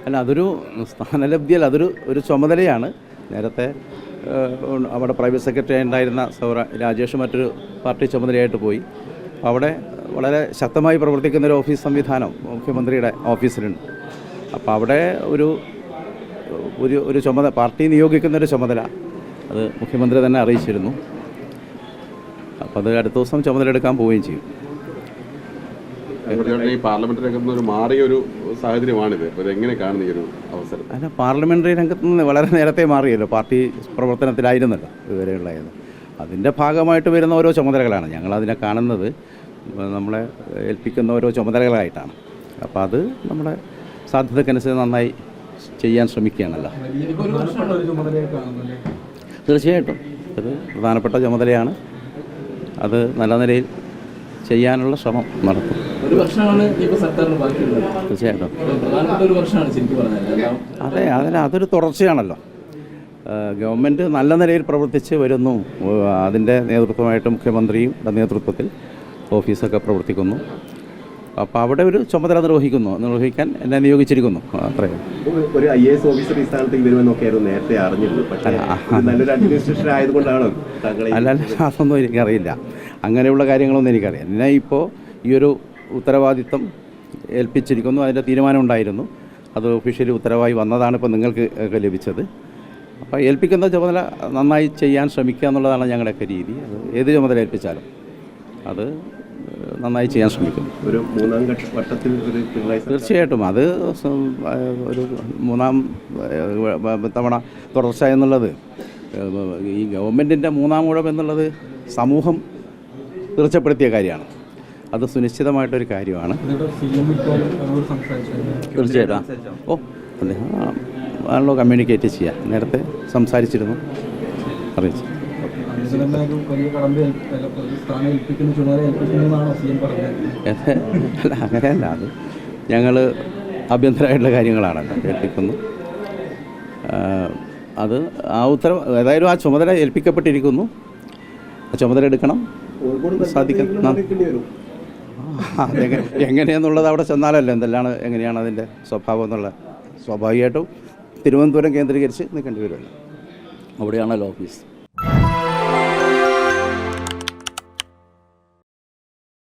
അല്ല, അതൊരു സ്ഥാനലബ്ധിയല്ല, ഒരു ചുമതലയാണ്. നേരത്തെ അവിടെ പ്രൈവറ്റ് സെക്രട്ടറി ഉണ്ടായിരുന്ന രാജേഷ് മറ്റൊരു പാർട്ടി ചുമതലയായിട്ട് പോയി. അവിടെ വളരെ ശക്തമായി പ്രവർത്തിക്കുന്നൊരു ഓഫീസ് സംവിധാനം മുഖ്യമന്ത്രിയുടെ ഓഫീസിലുണ്ട്. അപ്പോൾ അവിടെ ഒരു ചുമതല, പാർട്ടി നിയോഗിക്കുന്നൊരു ചുമതല അത് മുഖ്യമന്ത്രി തന്നെ അറിയിച്ചിരുന്നു. അപ്പോൾ അത് അടുത്ത ദിവസം ചുമതല എടുക്കാൻ പോവുകയും ചെയ്യും. ഈ പാർലമെന്ററി രംഗത്ത് നിന്ന് മാറിയൊരു സാഹചര്യമാണിത്. എങ്ങനെ കാണുന്ന ഈ ഒരു അവസരം? അല്ല, പാർലമെന്ററി രംഗത്ത് നിന്ന് വളരെ നേരത്തെ മാറിയല്ലോ, പാർട്ടി പ്രവർത്തനത്തിലായിരുന്നല്ലോ ഇതുവരെയുള്ളത്. അതിൻ്റെ ഭാഗമായിട്ട് വരുന്ന ഓരോ ചുമതലകളാണ് ഞങ്ങളതിനെ കാണുന്നത്. നമ്മളെ ഏൽപ്പിക്കുന്ന ഓരോ ചുമതലകളായിട്ടാണ്. അപ്പോൾ അത് നമ്മുടെ സാധ്യതക്കനുസരിച്ച് നന്നായി ചെയ്യാൻ ശ്രമിക്കുകയാണല്ലോ. തീർച്ചയായിട്ടും അത് പ്രധാനപ്പെട്ട ചുമതലയാണ്. അത് നല്ല നിലയിൽ ചെയ്യാനുള്ള ശ്രമം നടത്തും. ഒരു വർഷമാണ് ഇപ്പോൾ സർക്കാരിന് ബാക്കിയുള്ളത്. തീർച്ചയായിട്ടും പ്രധാനപ്പെട്ട ഒരു വർഷമാണ് ശരിക്കും പറഞ്ഞാൽ. അതെ, അതൊരു തുടർച്ചയാണല്ലോ. ഗവൺമെൻറ് നല്ല നിലയിൽ പ്രവർത്തിച്ച് വരുന്നു. അതിൻ്റെ നേതൃത്വമായിട്ട് മുഖ്യമന്ത്രിയും നേതൃത്വത്തിൽ ഓഫീസൊക്കെ പ്രവർത്തിക്കുന്നു. അപ്പോൾ അവിടെ ഒരു ചുമതല നിർവഹിക്കാൻ എന്നെ നിയോഗിച്ചിരിക്കുന്നു. അത്രയും ഒരു IAS ഓഫീസർ ഈ സ്ഥാനത്തേക്ക് വരുമെന്നൊക്കെയായിരുന്നു നേരത്തെ അറിഞ്ഞിരുന്നു. പക്ഷേ നല്ലൊരു അഡ്മിനിസ്ട്രേഷൻ ആയതുകൊണ്ടാണോ താങ്കൾ? അല്ല, അതൊന്നും എനിക്കറിയില്ല. അങ്ങനെയുള്ള കാര്യങ്ങളൊന്നും എനിക്കറിയാം. എന്നെ ഇപ്പോൾ ഈ ഒരു ഉത്തരവാദിത്വം ഏൽപ്പിച്ചിരിക്കുന്നു. അതിൻ്റെ തീരുമാനം ഉണ്ടായിരുന്നു. അത് ഒഫീഷ്യലി ഉത്തരവായി വന്നതാണ് ഇപ്പോൾ നിങ്ങൾക്ക് ലഭിച്ചത്. അപ്പോൾ ഏൽപ്പിക്കുന്ന ചുമതല നന്നായി ചെയ്യാൻ ശ്രമിക്കുക എന്നുള്ളതാണ് ഞങ്ങളുടെയൊക്കെ രീതി. അത് ഏത് ചുമതല ഏൽപ്പിച്ചാലും അത് നന്നായി ചെയ്യാൻ ശ്രമിക്കുന്നു. ഒരു മൂന്നാം വട്ടത്തിൽ തീർച്ചയായിട്ടും അത് ഒരു മൂന്നാം തവണ തുടർച്ച എന്നുള്ളത്, ഈ ഗവൺമെൻറ്റിൻ്റെ മൂന്നാം ഊഴം എന്നുള്ളത് സമൂഹം തീർച്ചപ്പെടുത്തിയ കാര്യമാണ്. അത് സുനിശ്ചിതമായിട്ടൊരു കാര്യമാണ്. തീർച്ചയായിട്ടും അദ്ദേഹം ആണല്ലോ കമ്മ്യൂണിക്കേറ്റ് ചെയ്യുക. നേരത്തെ സംസാരിച്ചിരുന്നു, അറിയിച്ചു. അല്ല, അങ്ങനെയല്ല. അത് ഞങ്ങൾ ആഭ്യന്തരമായിട്ടുള്ള കാര്യങ്ങളാണല്ലോ ഏൽപ്പിക്കുന്നു. അത് ഏതായാലും ആ ചുമതല ഏൽപ്പിക്കപ്പെട്ടിരിക്കുന്നു. ആ ചുമതല എടുക്കണം, സാധിക്കണം. എങ്ങനെയാണെന്നുള്ളത് അവിടെ ചെന്നാലല്ലോ എങ്ങനെയാണ് അതിൻ്റെ സ്വഭാവം എന്നുള്ള. സ്വാഭാവികമായിട്ടും തിരുവനന്തപുരം കേന്ദ്രീകരിച്ച് നിൽക്കേണ്ടി വരുമല്ലോ. അവിടെയാണല്ലോ ഓഫീസ്.